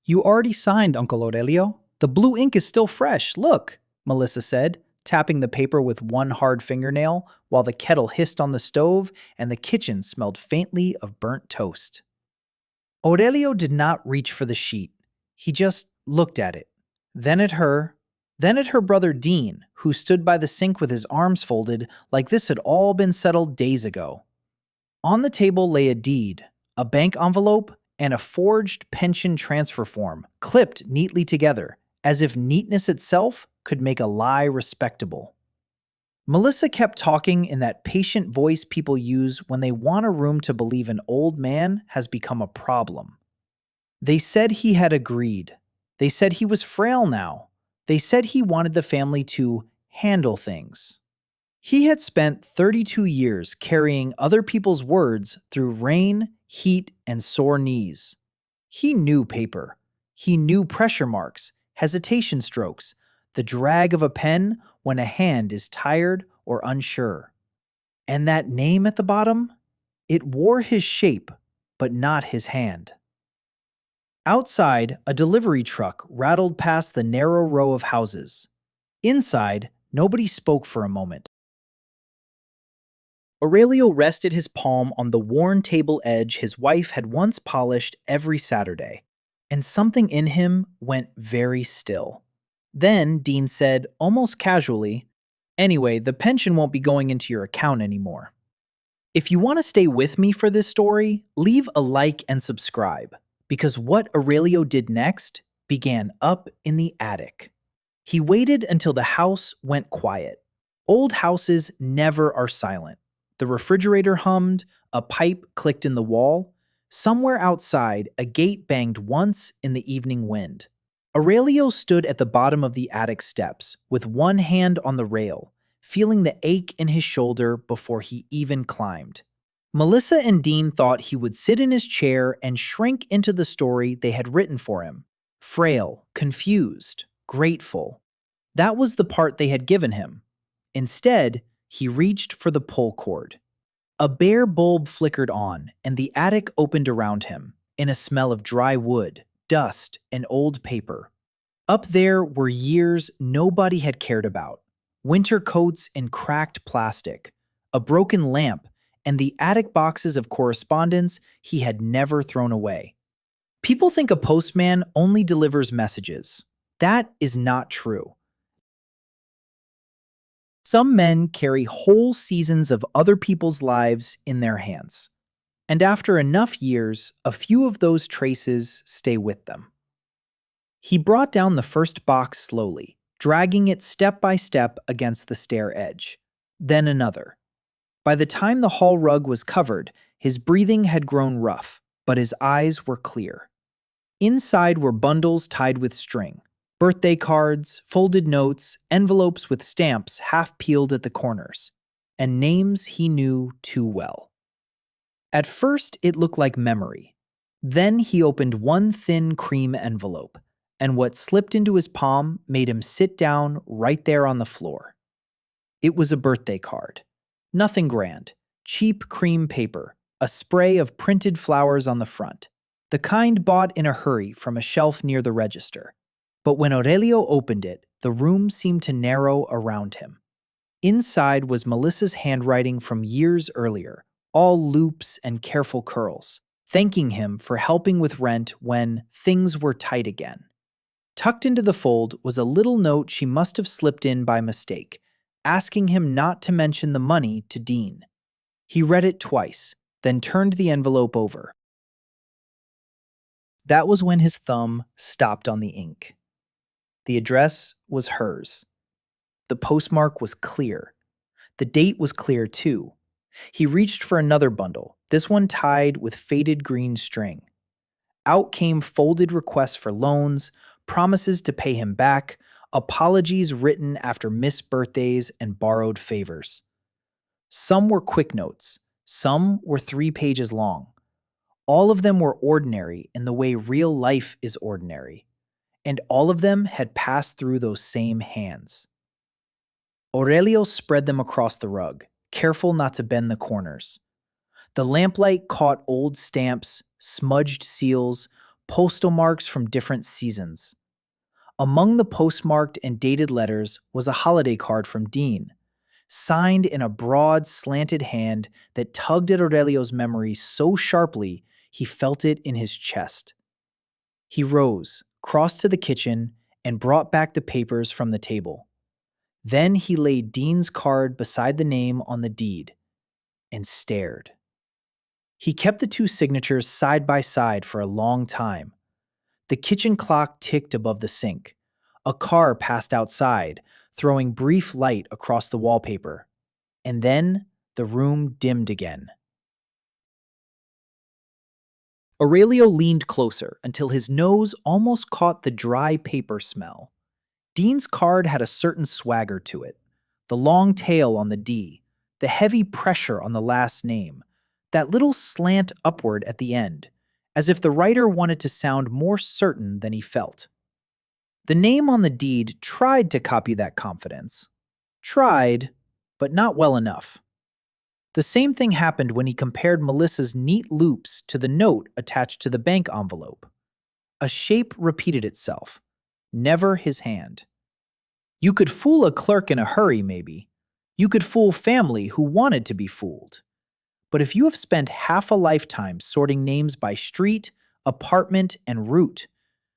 You already signed, Uncle Aurelio. The blue ink is still fresh, look, Melissa said, tapping the paper with one hard fingernail while the kettle hissed on the stove and the kitchen smelled faintly of burnt toast. Aurelio did not reach for the sheet. He just looked at it, then at her, then at her brother Dean, who stood by the sink with his arms folded like this had all been settled days ago. On the table lay a deed, a bank envelope, and a forged pension transfer form, clipped neatly together, as if neatness itself could make a lie respectable. Melissa kept talking in that patient voice people use when they want a room to believe an old man has become a problem. They said he had agreed. They said he was frail now. They said he wanted the family to handle things. He had spent 32 years carrying other people's words through rain, heat, and sore knees. He knew paper. He knew pressure marks, hesitation strokes, the drag of a pen when a hand is tired or unsure. And that name at the bottom? It wore his shape, but not his hand. Outside, a delivery truck rattled past the narrow row of houses. Inside, nobody spoke for a moment. Aurelio rested his palm on the worn table edge his wife had once polished every Saturday, and something in him went very still. Then Dean said, almost casually, "Anyway, the pension won't be going into your account anymore." If you want to stay with me for this story, leave a like and subscribe, because what Aurelio did next began up in the attic. He waited until the house went quiet. Old houses never are silent. The refrigerator hummed, a pipe clicked in the wall. Somewhere outside, a gate banged once in the evening wind. Aurelio stood at the bottom of the attic steps, with one hand on the rail, feeling the ache in his shoulder before he even climbed. Melissa and Dean thought he would sit in his chair and shrink into the story they had written for him. Frail, confused, grateful. That was the part they had given him. Instead, he reached for the pull cord. A bare bulb flickered on, and the attic opened around him, in a smell of dry wood, dust, and old paper. Up there were years nobody had cared about. Winter coats and cracked plastic, a broken lamp, and the attic boxes of correspondence he had never thrown away. People think a postman only delivers messages. That is not true. Some men carry whole seasons of other people's lives in their hands. And after enough years, a few of those traces stay with them. He brought down the first box slowly, dragging it step by step against the stair edge. Then another. By the time the hall rug was covered, his breathing had grown rough, but his eyes were clear. Inside were bundles tied with string. Birthday cards, folded notes, envelopes with stamps half peeled at the corners, and names he knew too well. At first, it looked like memory. Then he opened one thin cream envelope, and what slipped into his palm made him sit down right there on the floor. It was a birthday card. Nothing grand. Cheap cream paper, a spray of printed flowers on the front, the kind bought in a hurry from a shelf near the register. But when Aurelio opened it, the room seemed to narrow around him. Inside was Melissa's handwriting from years earlier, all loops and careful curls, thanking him for helping with rent when things were tight again. Tucked into the fold was a little note she must have slipped in by mistake, asking him not to mention the money to Dean. He read it twice, then turned the envelope over. That was when his thumb stopped on the ink. The address was hers. The postmark was clear. The date was clear too. He reached for another bundle, this one tied with faded green string. Out came folded requests for loans, promises to pay him back, apologies written after missed birthdays and borrowed favors. Some were quick notes, some were 3 pages long. All of them were ordinary in the way real life is ordinary. And all of them had passed through those same hands. Aurelio spread them across the rug, careful not to bend the corners. The lamplight caught old stamps, smudged seals, postal marks from different seasons. Among the postmarked and dated letters was a holiday card from Dean, signed in a broad, slanted hand that tugged at Aurelio's memory so sharply he felt it in his chest. He rose, crossed to the kitchen, and brought back the papers from the table. Then he laid Dean's card beside the name on the deed and stared. He kept the two signatures side by side for a long time. The kitchen clock ticked above the sink. A car passed outside, throwing brief light across the wallpaper. And then the room dimmed again. Aurelio leaned closer until his nose almost caught the dry paper smell. Dean's card had a certain swagger to it. The long tail on the D, the heavy pressure on the last name, that little slant upward at the end, as if the writer wanted to sound more certain than he felt. The name on the deed tried to copy that confidence. Tried, but not well enough. The same thing happened when he compared Melissa's neat loops to the note attached to the bank envelope. A shape repeated itself, never his hand. You could fool a clerk in a hurry, maybe. You could fool family who wanted to be fooled. But if you have spent half a lifetime sorting names by street, apartment, and route,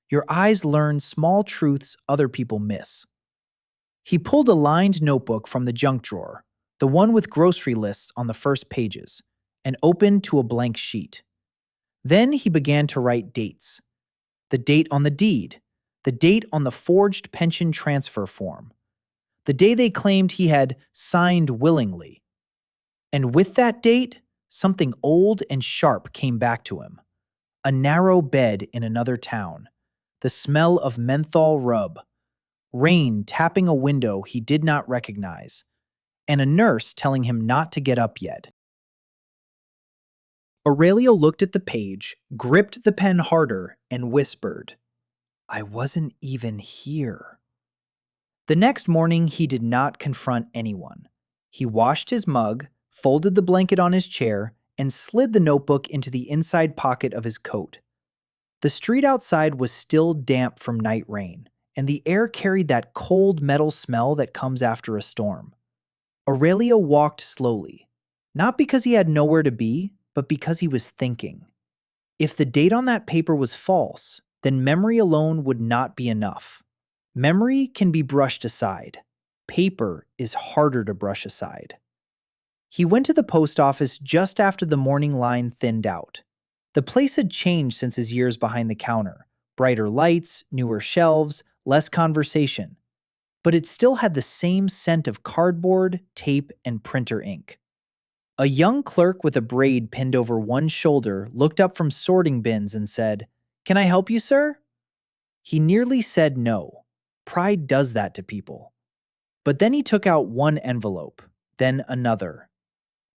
your eyes learn small truths other people miss. He pulled a lined notebook from the junk drawer, the one with grocery lists on the first pages, and opened to a blank sheet. Then he began to write dates. The date on the deed, the date on the forged pension transfer form, the day they claimed he had signed willingly. And with that date, something old and sharp came back to him. A narrow bed in another town, the smell of menthol rub, rain tapping a window he did not recognize, and a nurse telling him not to get up yet. Aurelio looked at the page, gripped the pen harder, and whispered, "I wasn't even here." The next morning, he did not confront anyone. He washed his mug, folded the blanket on his chair, and slid the notebook into the inside pocket of his coat. The street outside was still damp from night rain, and the air carried that cold metal smell that comes after a storm. Aurelio walked slowly, not because he had nowhere to be, but because he was thinking. If the date on that paper was false, then memory alone would not be enough. Memory can be brushed aside. Paper is harder to brush aside. He went to the post office just after the morning line thinned out. The place had changed since his years behind the counter. Brighter lights, newer shelves, less conversation. But it still had the same scent of cardboard, tape, and printer ink. A young clerk with a braid pinned over one shoulder looked up from sorting bins and said, "Can I help you, sir?" He nearly said no. Pride does that to people. But then he took out one envelope, then another.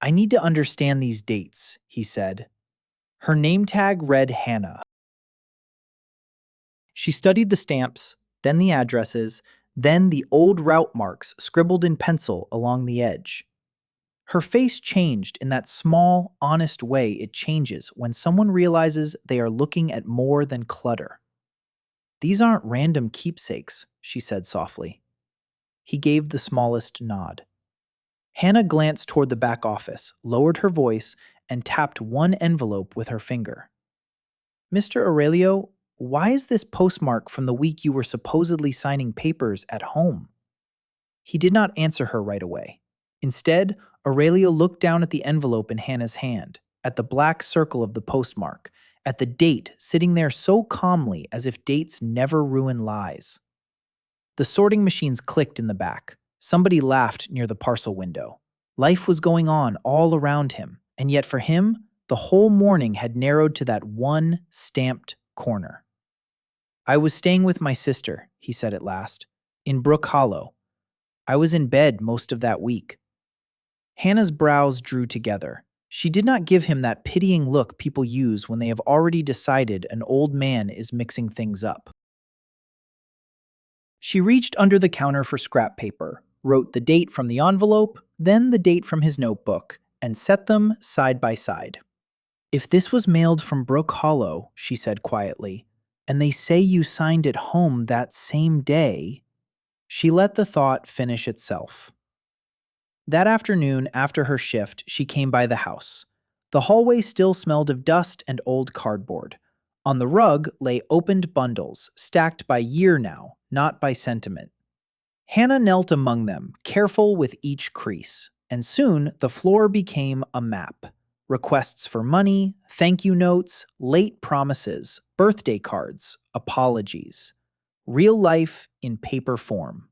"I need to understand these dates," he said. Her name tag read Hannah. She studied the stamps, then the addresses, then the old route marks scribbled in pencil along the edge. Her face changed in that small, honest way it changes when someone realizes they are looking at more than clutter. "These aren't random keepsakes," she said softly. He gave the smallest nod. Hannah glanced toward the back office, lowered her voice, and tapped one envelope with her finger. "Mr. Aurelio, why is this postmark from the week you were supposedly signing papers at home?" He did not answer her right away. Instead, Aurelio looked down at the envelope in Hannah's hand, at the black circle of the postmark, at the date sitting there so calmly as if dates never ruin lies. The sorting machines clicked in the back. Somebody laughed near the parcel window. Life was going on all around him, and yet for him, the whole morning had narrowed to that one stamped corner. "I was staying with my sister," he said at last, "in Brook Hollow. I was in bed most of that week." Hannah's brows drew together. She did not give him that pitying look people use when they have already decided an old man is mixing things up. She reached under the counter for scrap paper, wrote the date from the envelope, then the date from his notebook, and set them side by side. "If this was mailed from Brook Hollow," she said quietly, And they say you signed it home that same day. She let the thought finish itself. That afternoon, after her shift, she came by the house. The hallway still smelled of dust and old cardboard. On the rug lay opened bundles, stacked by year now, not by sentiment. Hannah knelt among them, careful with each crease, and soon the floor became a map. Requests for money, thank you notes, late promises, birthday cards, apologies. Real life in paper form.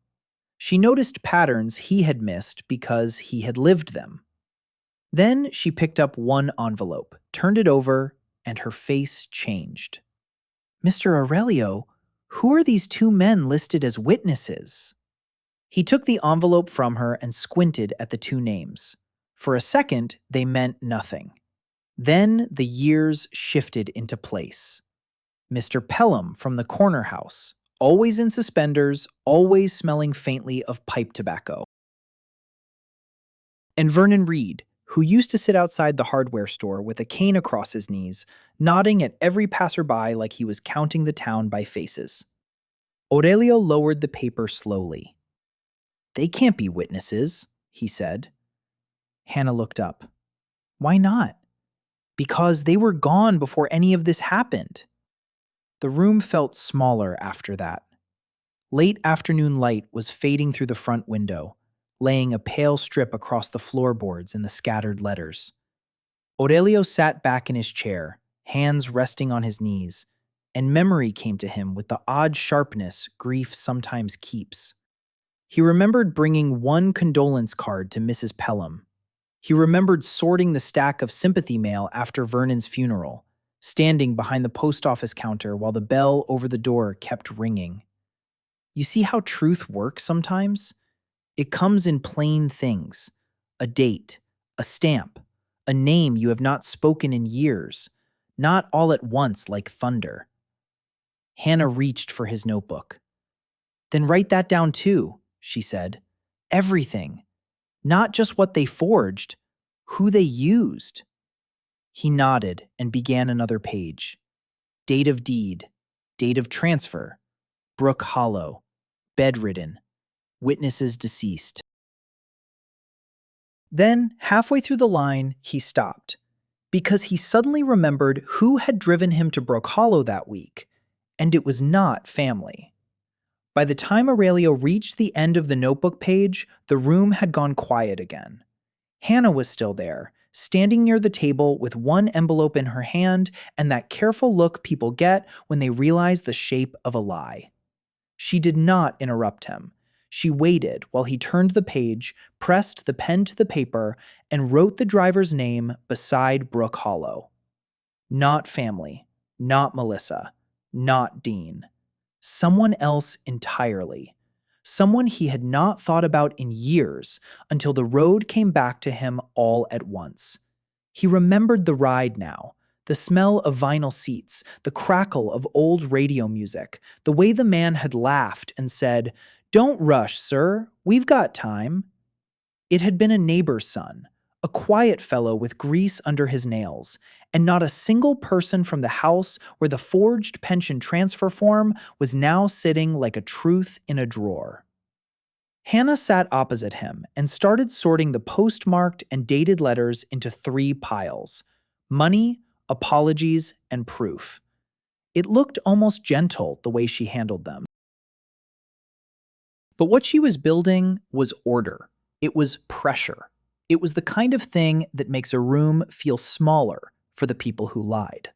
She noticed patterns he had missed because he had lived them. Then she picked up one envelope, turned it over, and her face changed. Mr. Aurelio, who are these two men listed as witnesses? He took the envelope from her and squinted at the two names. For a second, they meant nothing. Then the years shifted into place. Mr. Pelham from the corner house, always in suspenders, always smelling faintly of pipe tobacco. And Vernon Reed, who used to sit outside the hardware store with a cane across his knees, nodding at every passerby like he was counting the town by faces. Aurelio lowered the paper slowly. They can't be witnesses, he said. Hannah looked up. Why not? Because they were gone before any of this happened. The room felt smaller after that. Late afternoon light was fading through the front window, laying a pale strip across the floorboards and the scattered letters. Aurelio sat back in his chair, hands resting on his knees, and memory came to him with the odd sharpness grief sometimes keeps. He remembered bringing one condolence card to Mrs. Pelham. He remembered sorting the stack of sympathy mail after Vernon's funeral, standing behind the post office counter while the bell over the door kept ringing. You see how truth works sometimes? It comes in plain things. A date, a stamp, a name you have not spoken in years, not all at once like thunder. Hannah reached for his notebook. Then write that down too, she said. Everything. Not just what they forged, who they used. He nodded and began another page. Date of deed, date of transfer, Brook Hollow, bedridden, witnesses deceased. Then, halfway through the line, he stopped, because he suddenly remembered who had driven him to Brook Hollow that week, and it was not family. By the time Aurelio reached the end of the notebook page, the room had gone quiet again. Hannah was still there, standing near the table with one envelope in her hand and that careful look people get when they realize the shape of a lie. She did not interrupt him. She waited while he turned the page, pressed the pen to the paper, and wrote the driver's name beside Brook Hollow. Not family, not Melissa, not Dean. Someone else entirely. Someone he had not thought about in years until the road came back to him all at once. He remembered the ride now, the smell of vinyl seats, the crackle of old radio music, the way the man had laughed and said, "Don't rush, sir, we've got time." It had been a neighbor's son, a quiet fellow with grease under his nails, and not a single person from the house where the forged pension transfer form was now sitting like a truth in a drawer. Hannah sat opposite him and started sorting the postmarked and dated letters into 3 piles: money, apologies, and proof. It looked almost gentle the way she handled them. But what she was building was order. It was pressure. It was the kind of thing that makes a room feel smaller for the people who lied.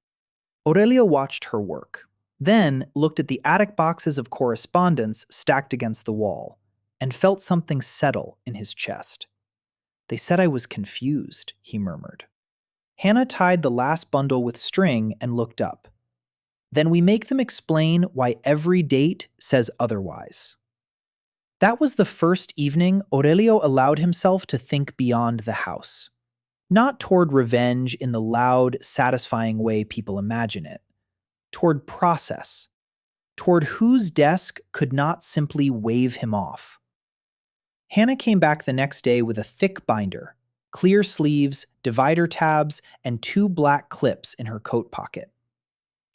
Aurelio watched her work, then looked at the attic boxes of correspondence stacked against the wall, and felt something settle in his chest. They said I was confused, he murmured. Hannah tied the last bundle with string and looked up. Then we make them explain why every date says otherwise. That was the first evening Aurelio allowed himself to think beyond the house. Not toward revenge in the loud, satisfying way people imagine it. Toward process. Toward whose desk could not simply wave him off. Hannah came back the next day with a thick binder, clear sleeves, divider tabs, and 2 black clips in her coat pocket.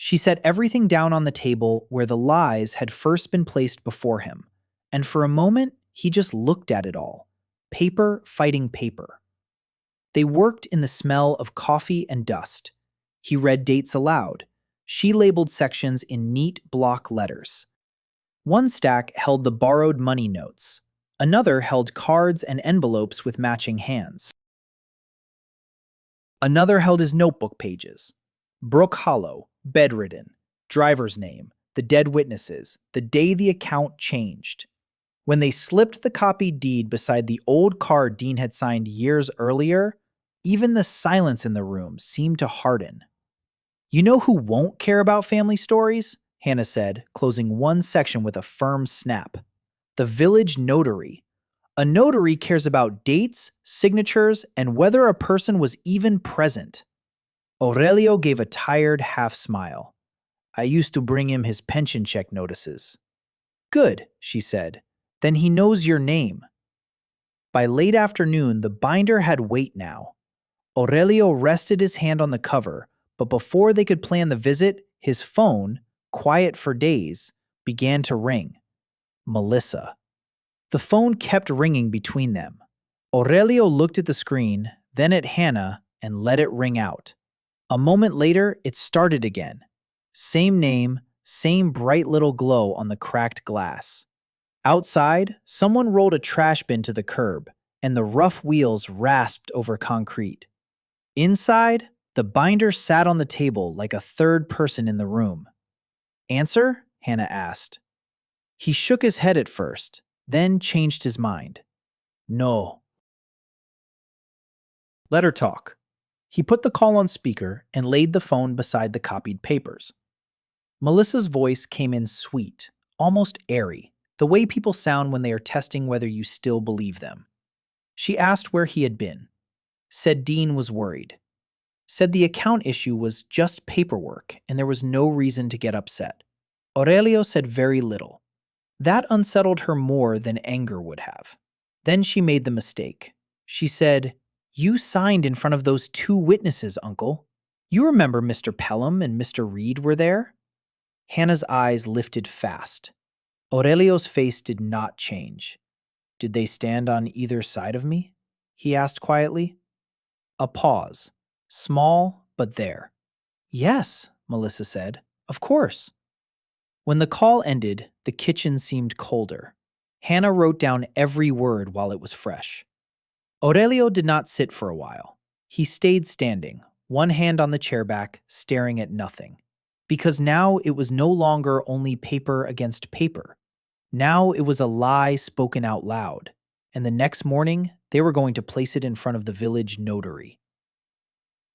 She set everything down on the table where the lies had first been placed before him, and for a moment he just looked at it all, paper fighting paper. They worked in the smell of coffee and dust. He read dates aloud. She labeled sections in neat block letters. One stack held the borrowed money notes. Another held cards and envelopes with matching hands. Another held his notebook pages. Brook Hollow, bedridden, driver's name, the dead witnesses, the day the account changed. When they slipped the copied deed beside the old card Dean had signed years earlier, even the silence in the room seemed to harden. "You know who won't care about family stories?" Hannah said, closing one section with a firm snap. "The village notary. A notary cares about dates, signatures, and whether a person was even present." Aurelio gave a tired half smile. "I used to bring him his pension check notices." "Good," she said. "Then he knows your name." By late afternoon, the binder had weight now. Aurelio rested his hand on the cover, but before they could plan the visit, his phone, quiet for days, began to ring. Melissa. The phone kept ringing between them. Aurelio looked at the screen, then at Hannah, and let it ring out. A moment later, it started again. Same name, same bright little glow on the cracked glass. Outside, someone rolled a trash bin to the curb, and the rough wheels rasped over concrete. Inside, the binder sat on the table like a third person in the room. "Answer?" Hannah asked. He shook his head at first, then changed his mind. "No." Let her talk. He put the call on speaker and laid the phone beside the copied papers. Melissa's voice came in sweet, almost airy, the way people sound when they are testing whether you still believe them. She asked where he had been. Said Dean was worried. Said the account issue was just paperwork and there was no reason to get upset. Aurelio said very little. That unsettled her more than anger would have. Then she made the mistake. She said, "You signed in front of those two witnesses, Uncle. You remember Mr. Pelham and Mr. Reed were there?" Hannah's eyes lifted fast. Aurelio's face did not change. "Did they stand on either side of me?" he asked quietly. A pause. Small, but there. "Yes," Melissa said. "Of course." When the call ended, the kitchen seemed colder. Hannah wrote down every word while it was fresh. Aurelio did not sit for a while. He stayed standing, one hand on the chair back, staring at nothing. Because now it was no longer only paper against paper. Now it was a lie spoken out loud. And the next morning, they were going to place it in front of the village notary.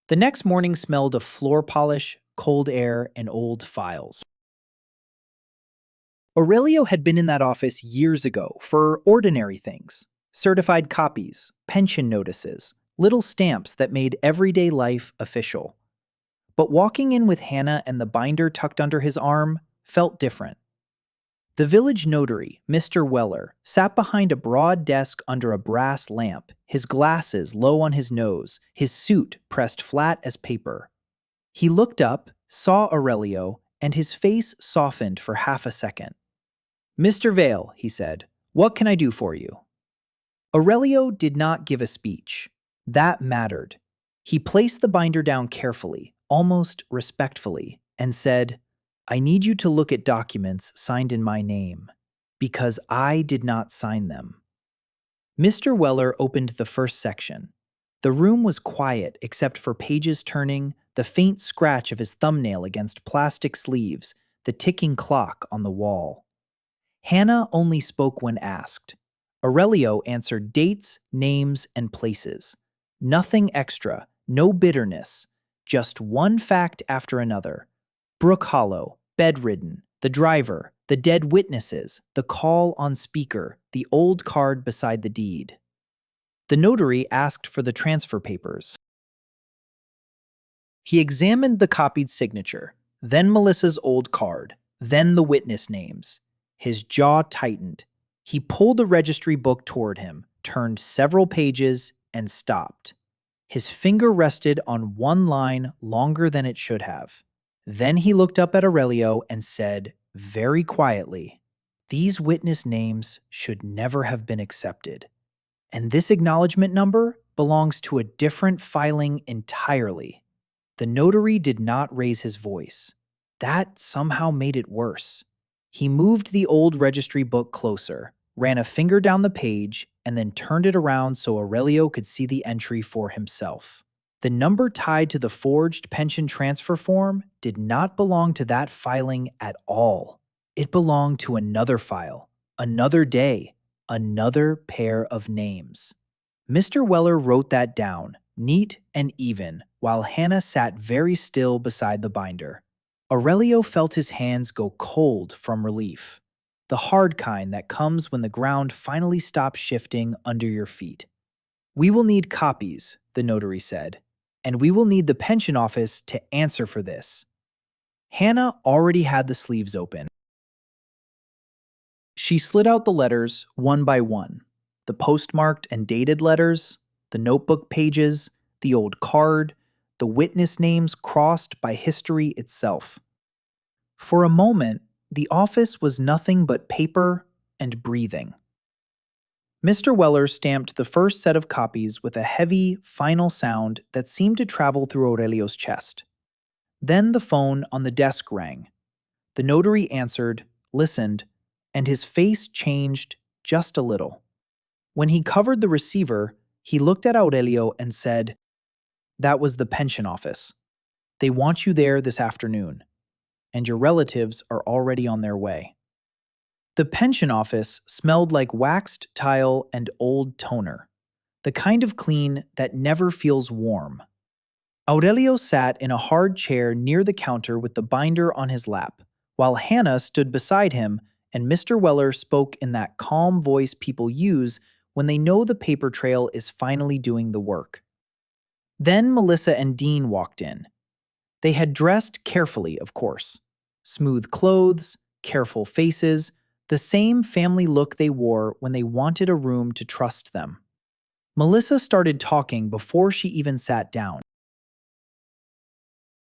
The next morning smelled of floor polish, cold air, and old files. Aurelio had been in that office years ago for ordinary things. Certified copies, pension notices, little stamps that made everyday life official. But walking in with Hannah and the binder tucked under his arm felt different. The village notary, Mr. Weller, sat behind a broad desk under a brass lamp, his glasses low on his nose, his suit pressed flat as paper. He looked up, saw Aurelio, and his face softened for half a second. "Mr. Vale," he said, "what can I do for you?" Aurelio did not give a speech. That mattered. He placed the binder down carefully, almost respectfully, and said, "I need you to look at documents signed in my name, because I did not sign them." Mr. Weller opened the first section. The room was quiet except for pages turning, the faint scratch of his thumbnail against plastic sleeves, the ticking clock on the wall. Hannah only spoke when asked. Aurelio answered dates, names, and places. Nothing extra, no bitterness, just one fact after another. Brook Hollow, bedridden, the driver, the dead witnesses, the call on speaker, the old card beside the deed. The notary asked for the transfer papers. He examined the copied signature, then Melissa's old card, then the witness names. His jaw tightened. He pulled the registry book toward him, turned several pages, and stopped. His finger rested on one line longer than it should have. Then he looked up at Aurelio and said, very quietly, "These witness names should never have been accepted. And this acknowledgement number belongs to a different filing entirely." The notary did not raise his voice. That somehow made it worse. He moved the old registry book closer, ran a finger down the page, and then turned it around so Aurelio could see the entry for himself. The number tied to the forged pension transfer form did not belong to that filing at all. It belonged to another file, another day, another pair of names. Mr. Weller wrote that down, neat and even, while Hannah sat very still beside the binder. Aurelio felt his hands go cold from relief, the hard kind that comes when the ground finally stops shifting under your feet. "We will need copies," the notary said, "and we will need the pension office to answer for this." Hannah already had the sleeves open. She slid out the letters one by one, the postmarked and dated letters, the notebook pages, the old card, the witness names crossed by history itself. For a moment, the office was nothing but paper and breathing. Mr. Weller stamped the first set of copies with a heavy, final sound that seemed to travel through Aurelio's chest. Then the phone on the desk rang. The notary answered, listened, and his face changed just a little. When he covered the receiver, he looked at Aurelio and said, "That was the pension office. They want you there this afternoon, and your relatives are already on their way." The pension office smelled like waxed tile and old toner, the kind of clean that never feels warm. Aurelio sat in a hard chair near the counter with the binder on his lap, while Hannah stood beside him and Mr. Weller spoke in that calm voice people use when they know the paper trail is finally doing the work. Then Melissa and Dean walked in. They had dressed carefully, of course. Smooth clothes, careful faces, the same family look they wore when they wanted a room to trust them. Melissa started talking before she even sat down.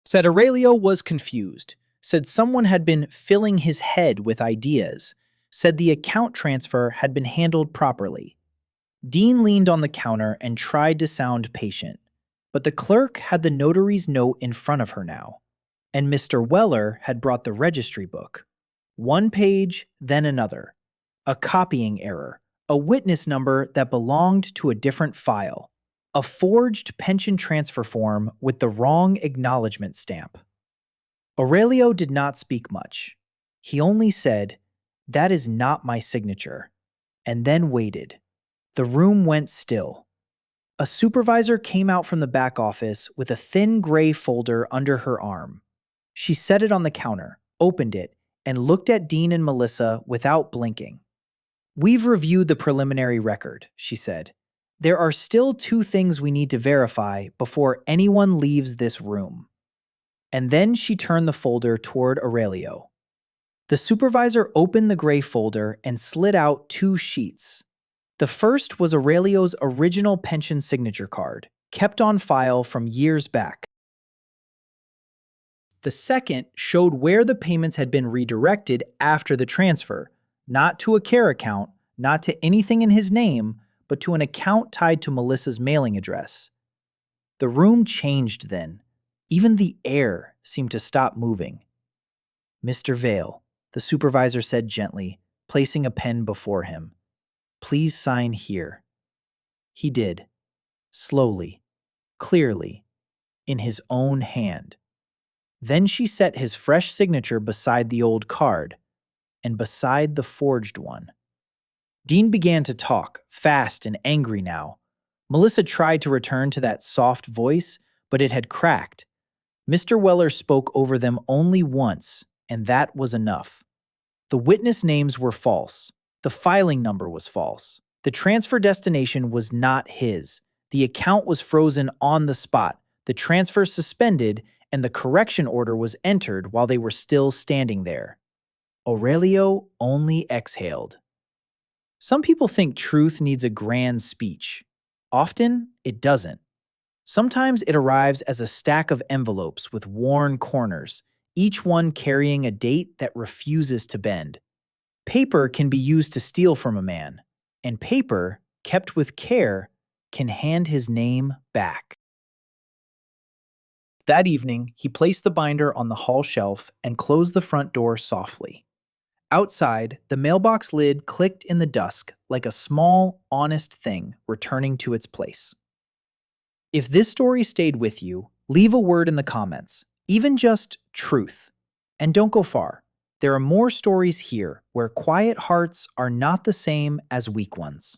Said Aurelio was confused, said someone had been filling his head with ideas, said the account transfer had been handled properly. Dean leaned on the counter and tried to sound patient, but the clerk had the notary's note in front of her now, and Mr. Weller had brought the registry book. One page, then another. A copying error, a witness number that belonged to a different file, a forged pension transfer form with the wrong acknowledgement stamp. Aurelio did not speak much. He only said, "That is not my signature," and then waited. The room went still. A supervisor came out from the back office with a thin gray folder under her arm. She set it on the counter, opened it, and looked at Dean and Melissa without blinking. "We've reviewed the preliminary record," she said. "There are still 2 things we need to verify before anyone leaves this room." And then she turned the folder toward Aurelio. The supervisor opened the gray folder and slid out 2 sheets. The first was Aurelio's original pension signature card, kept on file from years back. The second showed where the payments had been redirected after the transfer, not to a care account, not to anything in his name, but to an account tied to Melissa's mailing address. The room changed then. Even the air seemed to stop moving. "Mr. Vale," the supervisor said gently, placing a pen before him. "Please sign here." He did, slowly, clearly, in his own hand. Then she set his fresh signature beside the old card, and beside the forged one. Dean began to talk, fast and angry now. Melissa tried to return to that soft voice, but it had cracked. Mr. Weller spoke over them only once, and that was enough. The witness names were false. The filing number was false. The transfer destination was not his. The account was frozen on the spot, the transfer suspended, and the correction order was entered while they were still standing there. Aurelio only exhaled. Some people think truth needs a grand speech. Often, it doesn't. Sometimes it arrives as a stack of envelopes with worn corners, each one carrying a date that refuses to bend. Paper can be used to steal from a man, and paper, kept with care, can hand his name back. That evening, he placed the binder on the hall shelf and closed the front door softly. Outside, the mailbox lid clicked in the dusk like a small, honest thing returning to its place. If this story stayed with you, leave a word in the comments, even just truth. And don't go far. There are more stories here where quiet hearts are not the same as weak ones.